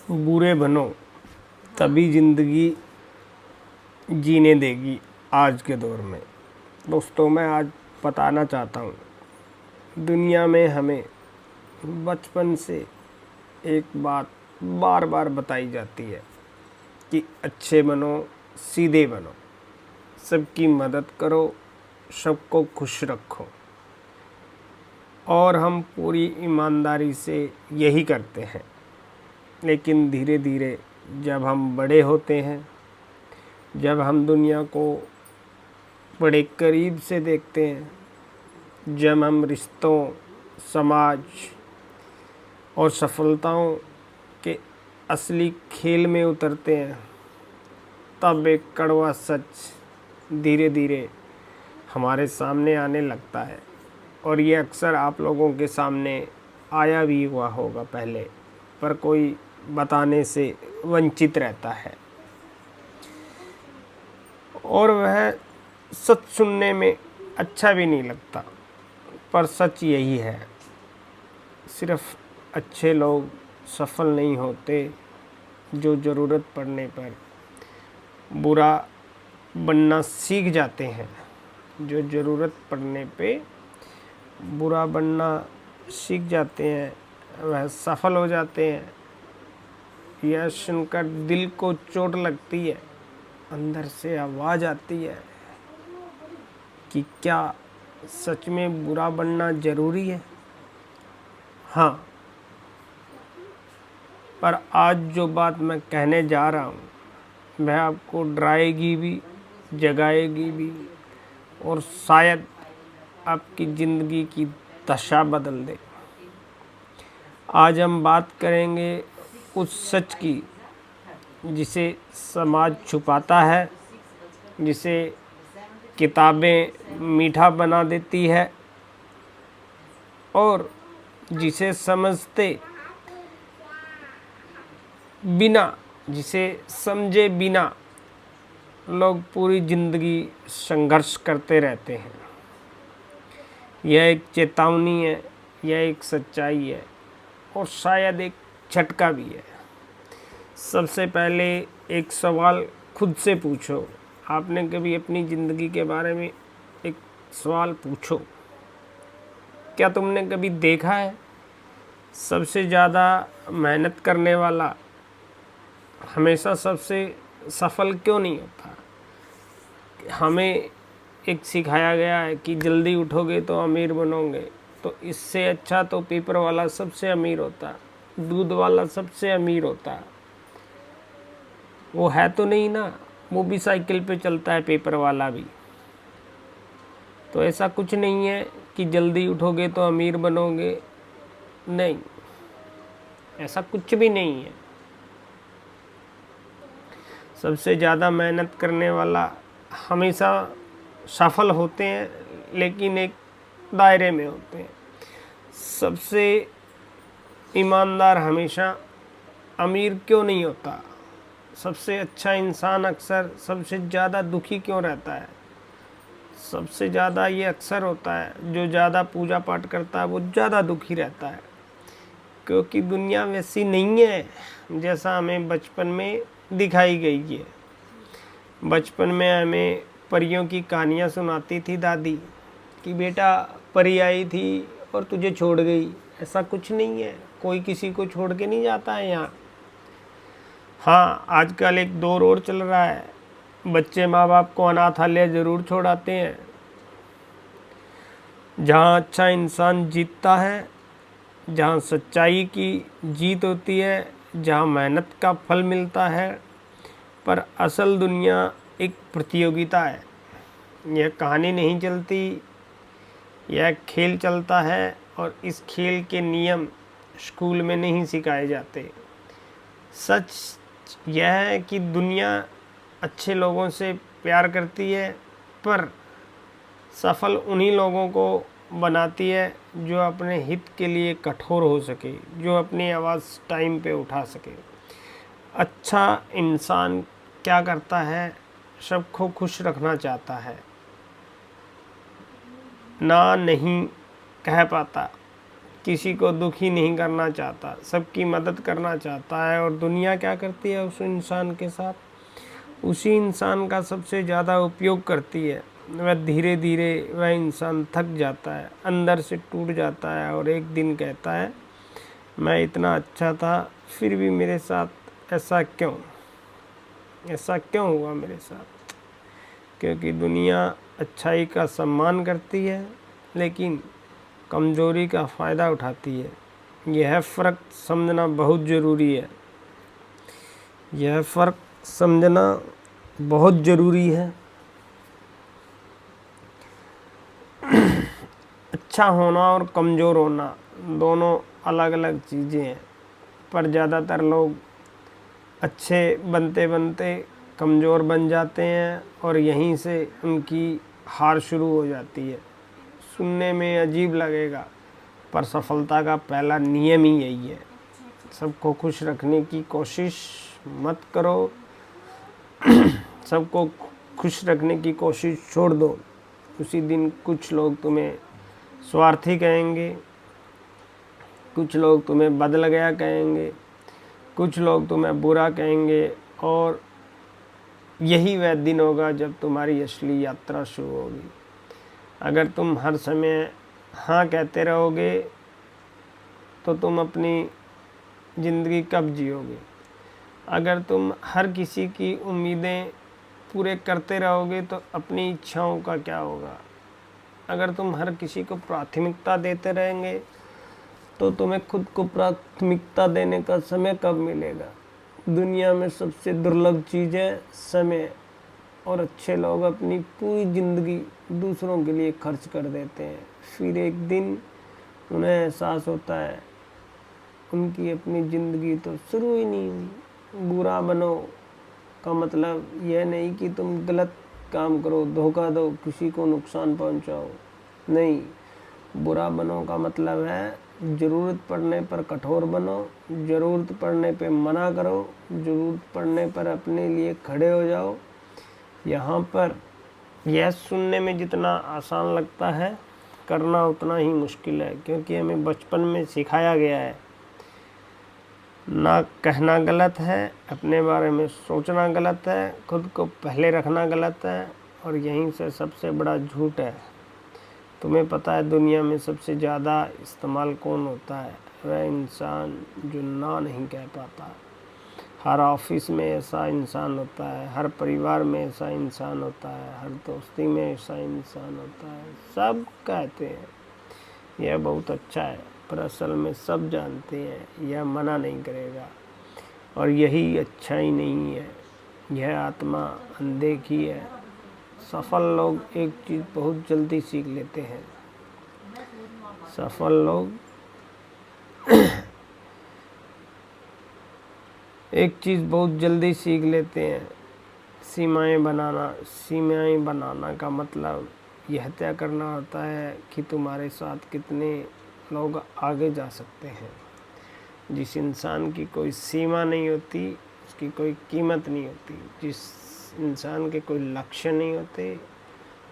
बुरे बनो तभी ज़िंदगी जीने देगी आज के दौर में। दोस्तों, मैं आज बताना चाहता हूँ, दुनिया में हमें बचपन से एक बात बार बार बताई जाती है कि अच्छे बनो, सीधे बनो, सबकी मदद करो, सबको खुश रखो। और हम पूरी ईमानदारी से यही करते हैं। लेकिन धीरे धीरे जब हम बड़े होते हैं, जब हम दुनिया को बड़े करीब से देखते हैं, जब हम रिश्तों, समाज और सफलताओं के असली खेल में उतरते हैं, तब एक कड़वा सच धीरे धीरे हमारे सामने आने लगता है। और ये अक्सर आप लोगों के सामने आया भी हुआ होगा पहले, पर कोई बताने से वंचित रहता है। और वह सच सुनने में अच्छा भी नहीं लगता, पर सच यही है। सिर्फ अच्छे लोग सफल नहीं होते, जो ज़रूरत पड़ने पर बुरा बनना सीख जाते हैं। जो ज़रूरत पड़ने पे बुरा बनना सीख जाते हैं, वह सफल हो जाते हैं। यह सुनकर दिल को चोट लगती है, अंदर से आवाज़ आती है कि क्या सच में बुरा बनना ज़रूरी है? हाँ, पर आज जो बात मैं कहने जा रहा हूँ, वह आपको डराएगी भी, जगाएगी भी, और शायद आपकी ज़िंदगी की दशा बदल दे। आज हम बात करेंगे उस सच की जिसे समाज छुपाता है, जिसे किताबें मीठा बना देती है, और जिसे समझे बिना लोग पूरी ज़िंदगी संघर्ष करते रहते हैं। यह एक चेतावनी है, यह एक सच्चाई है, और शायद एक झटका भी है। सबसे पहले एक सवाल खुद से पूछो। आपने कभी अपनी ज़िंदगी के बारे में एक सवाल पूछो, क्या तुमने कभी देखा है सबसे ज़्यादा मेहनत करने वाला हमेशा सबसे सफल क्यों नहीं होता? हमें एक सिखाया गया है कि जल्दी उठोगे तो अमीर बनोगे, तो इससे अच्छा तो पेपर वाला सबसे अमीर होता, दूध वाला सबसे अमीर होता। वो है तो नहीं ना, वो भी साइकिल पे चलता है, पेपर वाला भी। तो ऐसा कुछ नहीं है कि जल्दी उठोगे तो अमीर बनोगे, नहीं, ऐसा कुछ भी नहीं है। सबसे ज़्यादा मेहनत करने वाला हमेशा सफल होते हैं, लेकिन एक दायरे में होते हैं। सबसे ईमानदार हमेशा अमीर क्यों नहीं होता? सबसे अच्छा इंसान अक्सर सबसे ज़्यादा दुखी क्यों रहता है? सबसे ज़्यादा ये अक्सर होता है, जो ज़्यादा पूजा पाठ करता है वो ज़्यादा दुखी रहता है। क्योंकि दुनिया वैसी नहीं है जैसा हमें बचपन में दिखाई गई है। बचपन में हमें परियों की कहानियाँ सुनाती थी दादी कि बेटा परी आई थी और तुझे छोड़ गई। ऐसा कुछ नहीं है, कोई किसी को छोड़ के नहीं जाता है यहाँ। हाँ, आजकल एक दौर और चल रहा है, बच्चे माँ बाप को अनाथालय ज़रूर छोड़ाते हैं। जहाँ अच्छा इंसान जीतता है, जहाँ सच्चाई की जीत होती है, जहाँ मेहनत का फल मिलता है। पर असल दुनिया एक प्रतियोगिता है। यह कहानी नहीं चलती, यह खेल चलता है, और इस खेल के नियम स्कूल में नहीं सिखाए जाते। सच यह है कि दुनिया अच्छे लोगों से प्यार करती है, पर सफल उन्हीं लोगों को बनाती है जो अपने हित के लिए कठोर हो सके, जो अपनी आवाज़ टाइम पे उठा सके। अच्छा इंसान क्या करता है? सबको खुश रखना चाहता है, ना नहीं कह पाता, किसी को दुखी नहीं करना चाहता, सबकी मदद करना चाहता है। और दुनिया क्या करती है उस इंसान के साथ? उसी इंसान का सबसे ज़्यादा उपयोग करती है। वह धीरे धीरे वह इंसान थक जाता है, अंदर से टूट जाता है और एक दिन कहता है मैं इतना अच्छा था, फिर भी मेरे साथ ऐसा क्यों हुआ मेरे साथ? क्योंकि दुनिया अच्छाई का सम्मान करती है लेकिन कमज़ोरी का फ़ायदा उठाती है। यह फ़र्क समझना बहुत ज़रूरी है। यह फ़र्क समझना बहुत ज़रूरी है। अच्छा होना और कमज़ोर होना दोनों अलग अलग चीज़ें हैं, पर ज़्यादातर लोग अच्छे बनते बनते कमज़ोर बन जाते हैं और यहीं से उनकी हार शुरू हो जाती है। सुनने में अजीब लगेगा पर सफलता का पहला नियम ही यही है। सबको खुश रखने की कोशिश मत करो, सबको खुश रखने की कोशिश छोड़ दो। उसी दिन कुछ लोग तुम्हें स्वार्थी कहेंगे, कुछ लोग तुम्हें बदल गया कहेंगे, कुछ लोग तुम्हें बुरा कहेंगे और यही वह दिन होगा जब तुम्हारी असली यात्रा शुरू होगी। अगर तुम हर समय हाँ कहते रहोगे तो तुम अपनी ज़िंदगी कब जियोगे? अगर तुम हर किसी की उम्मीदें पूरे करते रहोगे तो अपनी इच्छाओं का क्या होगा? अगर तुम हर किसी को प्राथमिकता देते रहेंगे तो तुम्हें खुद को प्राथमिकता देने का समय कब मिलेगा? दुनिया में सबसे दुर्लभ चीज़ है समय, और अच्छे लोग अपनी पूरी ज़िंदगी दूसरों के लिए खर्च कर देते हैं। फिर एक दिन उन्हें एहसास होता है उनकी अपनी ज़िंदगी तो शुरू ही नहीं हुई। बुरा बनो का मतलब यह नहीं कि तुम गलत काम करो, धोखा दो, किसी को नुकसान पहुंचाओ। नहीं, बुरा बनो का मतलब है ज़रूरत पड़ने पर कठोर बनो, ज़रूरत पड़ने पे मना करो, ज़रूरत पड़ने पर अपने लिए खड़े हो जाओ। यहाँ पर यह सुनने में जितना आसान लगता है, करना उतना ही मुश्किल है, क्योंकि हमें बचपन में सिखाया गया है ना कहना गलत है, अपने बारे में सोचना गलत है, खुद को पहले रखना गलत है, और यहीं से सबसे बड़ा झूठ है। तुम्हें पता है दुनिया में सबसे ज़्यादा इस्तेमाल कौन होता है? वह इंसान जो ना नहीं कह पाता। हर ऑफिस में ऐसा इंसान होता है, हर परिवार में ऐसा इंसान होता है, हर दोस्ती में ऐसा इंसान होता है। सब कहते हैं यह बहुत अच्छा है, पर असल में सब जानते हैं यह मना नहीं करेगा, और यही अच्छाई नहीं है, यह आत्मा अनदेखी है। सफल लोग एक चीज़ बहुत जल्दी सीख लेते हैं। सफल लोग एक चीज़ बहुत जल्दी सीख लेते हैं, सीमाएं बनाना। सीमाएं बनाना का मतलब यह तय करना होता है कि तुम्हारे साथ कितने लोग आगे जा सकते हैं। जिस इंसान की कोई सीमा नहीं होती उसकी कोई कीमत नहीं होती। जिस इंसान के कोई लक्ष्य नहीं होते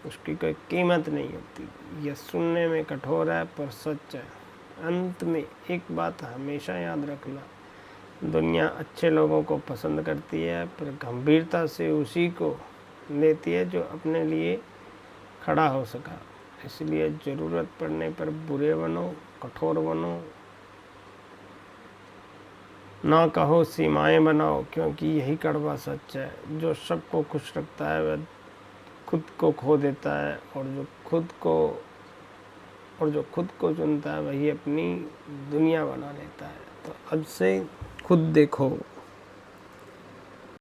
उसकी कोई कीमत नहीं होती। यह सुनने में कठोर है पर सच है। अंत में एक बात हमेशा याद रखना, दुनिया अच्छे लोगों को पसंद करती है पर गंभीरता से उसी को लेती है जो अपने लिए खड़ा हो सका। इसलिए ज़रूरत पड़ने पर बुरे बनो, कठोर बनो, ना कहो, सीमाएं बनाओ, क्योंकि यही कड़वा सच है। जो सबको खुश रखता है वह खुद को खो देता है, और जो खुद को चुनता है वही अपनी दुनिया बना लेता है। तो अब से खुद देखो।